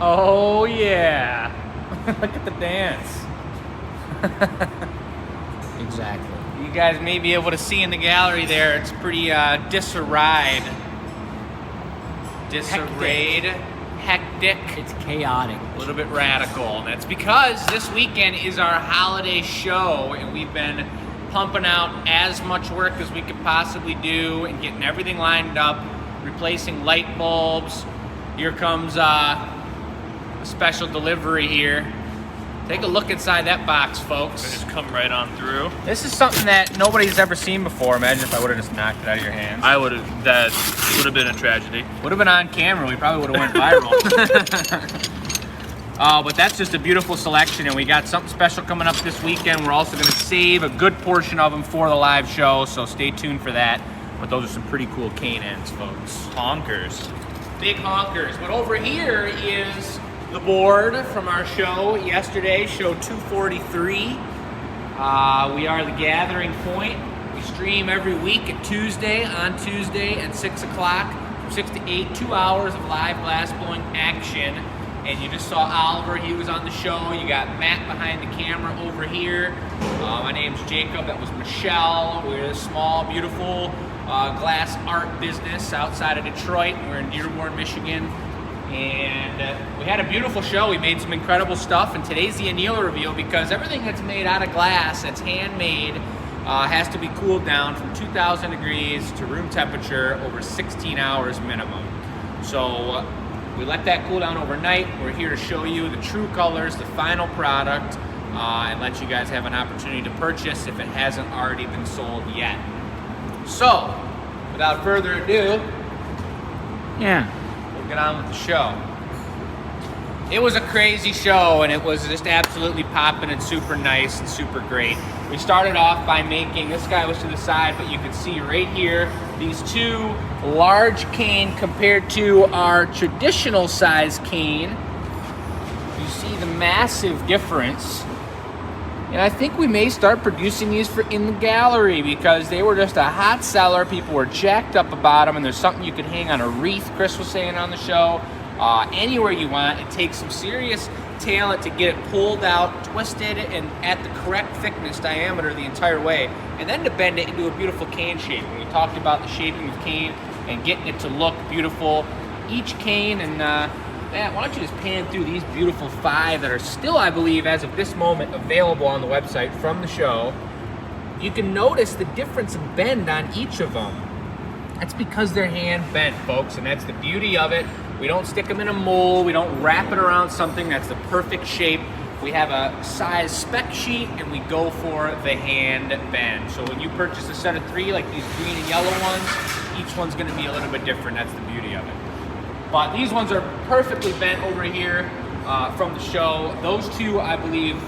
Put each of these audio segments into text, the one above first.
Oh yeah. Look at the dance. Exactly. You guys may be able to see in the gallery there, it's pretty disarrayed. Hectic. It's chaotic. A little bit radical. And that's because this weekend is our holiday show, and we've been pumping out as much work as we could possibly do and getting everything lined up, replacing light bulbs. Here comes a special delivery here. Take a look inside that box, folks. Just come right on through. This is something that nobody's ever seen before. Imagine if I would have just knocked it out of your hands. That would have been a tragedy. Would have been on camera. We probably would have went viral. But that's just a beautiful selection, and we got something special coming up this weekend. We're also going to save a good portion of them for the live show, so stay tuned for that. But those are some pretty cool cane ends, folks. Honkers. Big honkers. But over here is the board from our show yesterday, show 243. We are the Gathering Point. We stream every week on Tuesday at 6 o'clock, from 6 to 8, 2 hours of live glass blowing action. And you just saw Oliver, he was on the show. You got Matt behind the camera over here. My name's Jacob, that was Michelle. We're a small, beautiful glass art business outside of Detroit. We're in Dearborn, Michigan. And we had a beautiful show. We made some incredible stuff, and today's the Annealer reveal because everything that's made out of glass, that's handmade, has to be cooled down from 2,000 degrees to room temperature over 16 hours minimum. So we let that cool down overnight. We're here to show you the true colors, the final product, and let you guys have an opportunity to purchase if it hasn't already been sold yet. So, without further ado, we'll get on with the show. It was a crazy show, and it was just absolutely popping and super nice and super great. We started off by making, this guy was to the side, but you can see right here, these two large cane compared to our traditional size cane. You see the massive difference. And I think we may start producing these for in the gallery because they were just a hot seller. People were jacked up about them, and there's something you could hang on a wreath, Chris was saying on the show. Anywhere you want. It takes some serious talent to get it pulled out, twisted, and at the correct thickness, diameter the entire way, and then to bend it into a beautiful cane shape. And we talked about the shaping of cane and getting it to look beautiful. Each cane, and Matt, why don't you just pan through these beautiful 5 that are still, I believe, as of this moment, available on the website from the show. You can notice the difference in bend on each of them. That's because they're hand bent, folks, and that's the beauty of it. We don't stick them in a mold. We don't wrap it around something. That's the perfect shape. We have a size spec sheet, and we go for the hand bend. So when you purchase a set of 3, like these green and yellow ones, each one's going to be a little bit different. That's the beauty of it. But these ones are perfectly bent over here from the show. Those 2, I believe,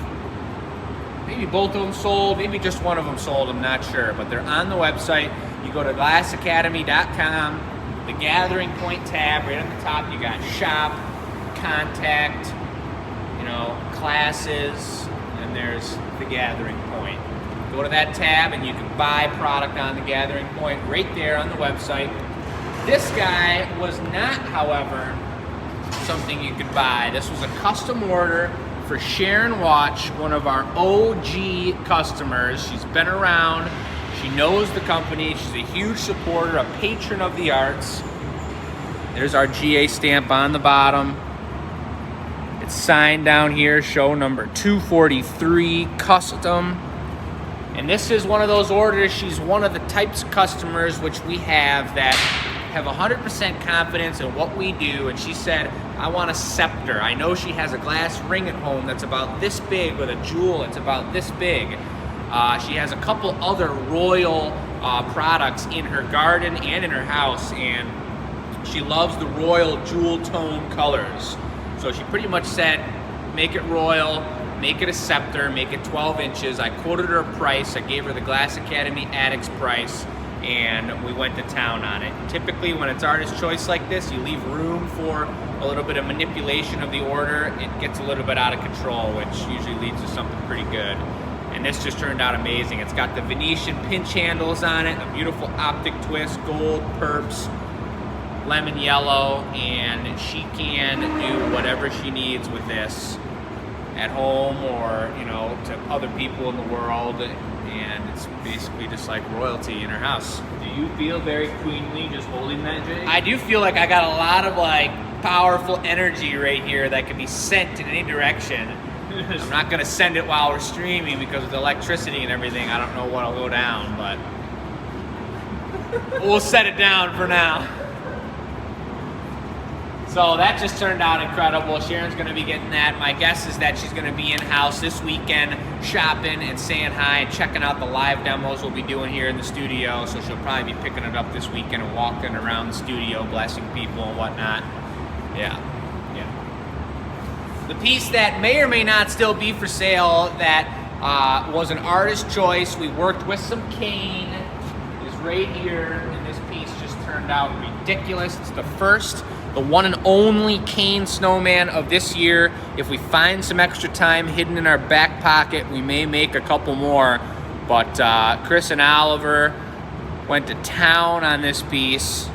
maybe both of them sold, maybe just one of them sold, I'm not sure. But they're on the website. You go to glassacademy.com. The Gathering Point tab, right on the top, you got shop, contact, classes, and there's the Gathering Point. Go to that tab and you can buy product on the Gathering Point right there on the website. This guy was not, however, something you could buy. This was a custom order for Sharon Watch, one of our OG customers. She's been around. She knows the company. She's a huge supporter, a patron of the arts. There's our GA stamp on the bottom. It's signed down here, show number 243, custom. And this is one of those orders. She's one of the types of customers which we have that have 100% confidence in what we do. And she said, I want a scepter. I know she has a glass ring at home that's about this big with a jewel that's about this big. She has a couple other royal products in her garden and in her house, and she loves the royal jewel tone colors. So she pretty much said, make it royal, make it a scepter, make it 12 inches. I quoted her a price. I gave her the Glass Academy Addicts price, and we went to town on it. Typically, when it's artist choice like this, you leave room for a little bit of manipulation of the order. It gets a little bit out of control, which usually leads to something pretty good. And this just turned out amazing. It's got the Venetian pinch handles on it, a beautiful optic twist, gold perps. lemon yellow, and she can do whatever she needs with this at home or, you know, to other people in the world. And it's basically just like royalty in her house. Do you feel very queenly just holding that, Jake? I do feel like I got a lot of like powerful energy right here that can be sent in any direction. I'm not gonna send it while we're streaming because with electricity and everything, I don't know what'll go down, but we'll set it down for now. So that just turned out incredible. Sharon's gonna be getting that. My guess is that she's gonna be in-house this weekend shopping and saying hi and checking out the live demos we'll be doing here in the studio. So she'll probably be picking it up this weekend and walking around the studio, blessing people and whatnot. Yeah. The piece that may or may not still be for sale that was an artist choice, we worked with some cane, is right here, and this piece just turned out ridiculous. It's the one and only cane snowman of this year. If we find some extra time hidden in our back pocket, we may make a couple more. But Chris and Oliver went to town on this piece.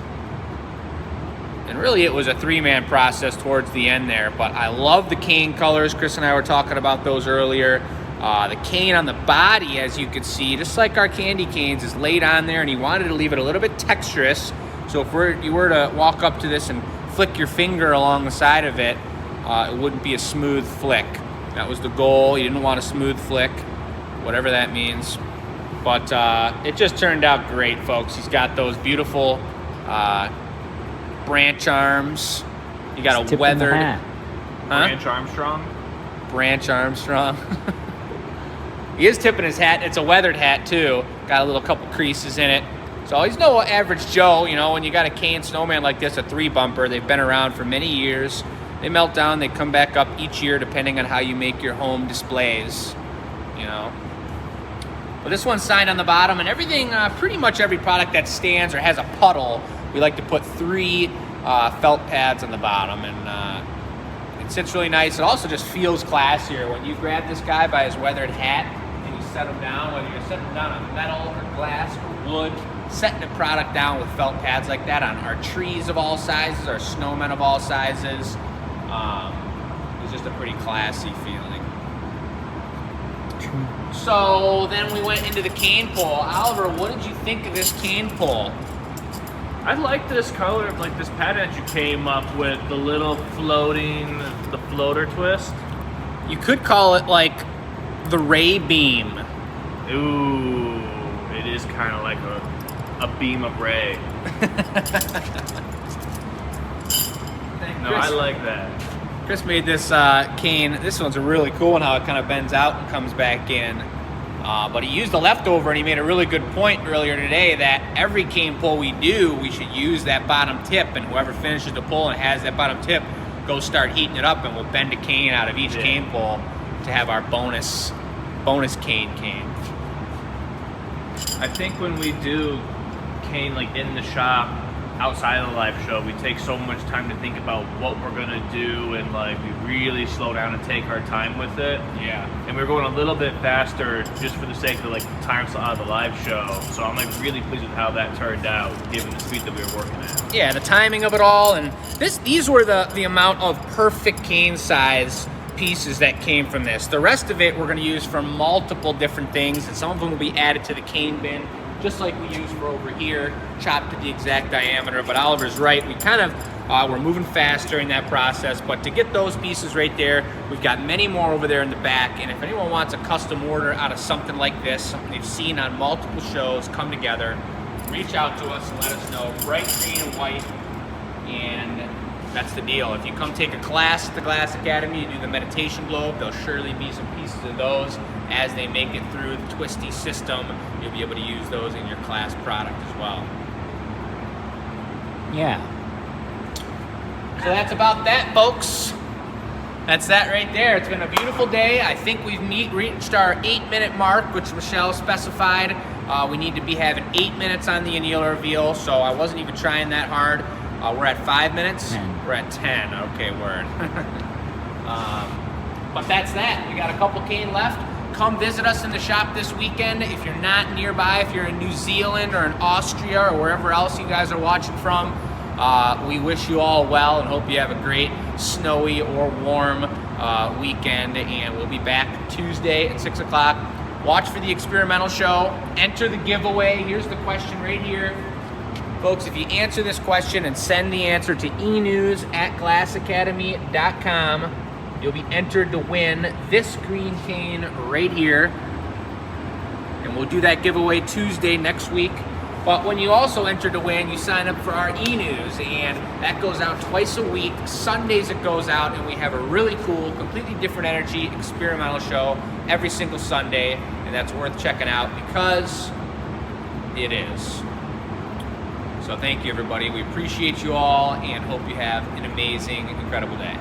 And really it was a three-man process towards the end there. But I love the cane colors. Chris and I were talking about those earlier. The cane on the body, as you can see, just like our candy canes, is laid on there, and he wanted to leave it a little bit texturous. So if you were to walk up to this and flick your finger along the side of it, it wouldn't be a smooth flick. That was the goal. You didn't want a smooth flick, whatever that means. But it just turned out great, folks. He's got those beautiful branch arms. You got a weathered... Branch Armstrong? Branch Armstrong. He is tipping his hat. It's a weathered hat, too. Got a little couple creases in it. So he's no average Joe, you know, when you got a cane snowman like this, a 3-bumper, they've been around for many years. They melt down, they come back up each year depending on how you make your home displays, you know. But this one's signed on the bottom, and everything, pretty much every product that stands or has a puddle, we like to put 3 felt pads on the bottom, and it sits really nice. It also just feels classier. When you grab this guy by his weathered hat and you set him down, whether you're setting him down on metal or glass or wood, setting the product down with felt pads like that on our trees of all sizes, our snowmen of all sizes, is just a pretty classy feeling. So then we went into the cane pole. Oliver, what did you think of this cane pole? I like this color, like this pattern that you came up with, the little floating, the floater twist. You could call it like the ray beam. Ooh, it is kind of like a beam of ray. No, I like that. Chris made this cane. This one's a really cool one, how it kind of bends out and comes back in. But he used the leftover, and he made a really good point earlier today that every cane pull we do, we should use that bottom tip, and whoever finishes the pull and has that bottom tip, go start heating it up, and we'll bend a cane out of each cane pull to have our bonus cane. I think when we do cane like in the shop, outside of the live show, we take so much time to think about what we're gonna do, and like we really slow down and take our time with it. Yeah. And we're going a little bit faster just for the sake of like the time slot of the live show. So I'm like really pleased with how that turned out, given the speed that we were working at. Yeah, the timing of it all, and these were the amount of perfect cane size pieces that came from this. The rest of it we're gonna use for multiple different things, and some of them will be added to the cane bin, just like we use for over here, chopped to the exact diameter. But Oliver's right, we kind of, we're moving fast during that process, but to get those pieces right there, we've got many more over there in the back, and if anyone wants a custom order out of something like this, something they've seen on multiple shows come together, reach out to us and let us know. Bright green and white, and that's the deal. If you come take a class at the Glass Academy, you do the meditation globe, there'll surely be some pieces of those. As they make it through the twisty system, you'll be able to use those in your class product as well. Yeah. So that's about that, folks. That's that right there. It's been a beautiful day. I think we've reached our 8-minute mark, which Michelle specified. We need to be having 8 minutes on the Annealer reveal, so I wasn't even trying that hard. We're at 5 minutes? 10. We're at 10. Okay, word. But that's that. We got a couple cane left. Come visit us in the shop this weekend. If you're not nearby, if you're in New Zealand or in Austria or wherever else you guys are watching from, We wish you all well and hope you have a great snowy or warm weekend. And we'll be back Tuesday at 6 o'clock. Watch for the experimental show. Enter the giveaway. Here's the question right here. Folks, if you answer this question and send the answer to enews@glassacademy.com, you'll be entered to win this green cane right here. And we'll do that giveaway Tuesday next week. But when you also enter to win, you sign up for our e-news, and that goes out twice a week. Sundays it goes out, and we have a really cool, completely different energy experimental show every single Sunday, and that's worth checking out because it is. So thank you, everybody. We appreciate you all and hope you have an amazing, incredible day.